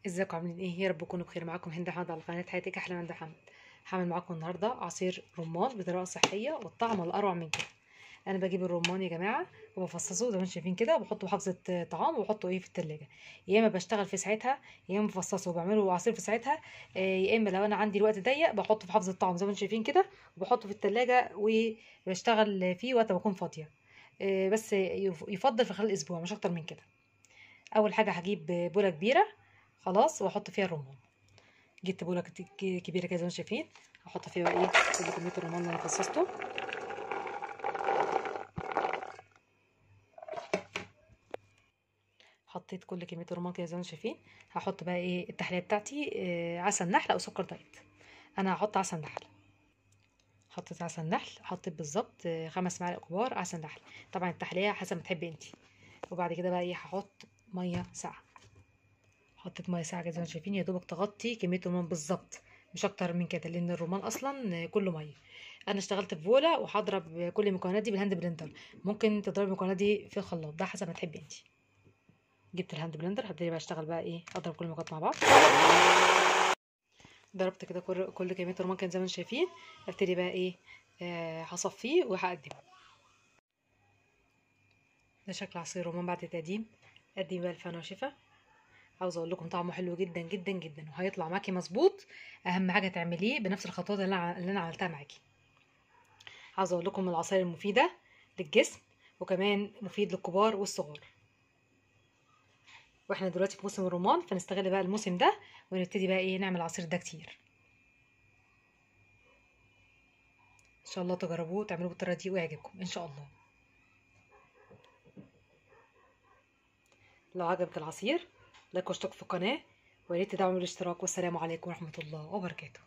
ازيكم عاملين ايه؟ يا رب تكونوا بخير. معاكم هند حمد على قناه حياتك احلى من هند حمد. هعمل معاكم النهارده عصير رمان بطريقه صحيه والطعم الاروع من كده. انا بجيب الرمان يا جماعه وبفصصه زي ما انتم شايفين كده، وبحطه في حافظه طعام وبحطه في التلاجة. يا اما بشتغل في ساعتها، يا اما بفصصه وبعمله عصير في ساعتها. يا اما لو انا عندي الوقت ضيق بحطه في حافظه طعام زي ما انتم شايفين كده، وبحطه في التلاجة وبشتغل فيه وقت ما بكون فاضيه. بس يفضل في خلال الاسبوع مش اكتر من كده. اول حاجه هجيب بوله كبيره خلاص واحط فيها الرمان. جبت بوله كبيره كده زي ما انتم شايفين. هحط فيها بقى كل كميه الرمان اللي انا فصصته. حطيت كل كميه الرمان كده زي ما انتم شايفين. هحط بقى التحليه بتاعتي، عسل نحل او سكر دايت. انا هحط عسل نحل. حطيت عسل نحل، حطيت بالظبط 5 معالق كبار عسل نحل. طبعا التحليه حسب ما تحبي انتي. وبعد كده بقى هحط ميه ساقعه. حطيت ميه ساقعه كده زي ما انتم شايفين، يا دوبك تغطي كميه الرمان بالظبط، مش اكتر من كده لان الرمان اصلا كله ميه. انا اشتغلت في فولا وهضرب كل المكونات دي بالهاند بلندر. ممكن تضربي المكونات دي في الخلاط، ده حسب ما تحبي انت. جبت الهاند بلندر، هبتدي بقى اشتغل بقى اضرب كل المكونات مع بعض. ضربت كده كل كميه الرمان كان زي ما انتم شايفين. هبتدي بقى هصفيه وهقدمه. ده شكل عصير الرمان بعد التقديم. قدمي بقى الفن وشفا. عاوزه اقول لكم طعمه حلو جدا جدا جدا وهيطلع معاكي مظبوط. اهم حاجه تعمليه بنفس الخطوات اللي انا عملتها معاكي. عاوزه اقول لكم من العصاير المفيده للجسم، وكمان مفيد للكبار والصغار. واحنا دلوقتي في موسم الرمان، فنستغل بقى الموسم ده ونبتدي بقى نعمل عصير ده كتير. ان شاء الله تجربوه وتعملوه بالطريقه دي ويعجبكم ان شاء الله. لو عجبك العصير لايك واشترك في القناه، ويا ريت تدعموا الاشتراك. والسلام عليكم ورحمه الله وبركاته.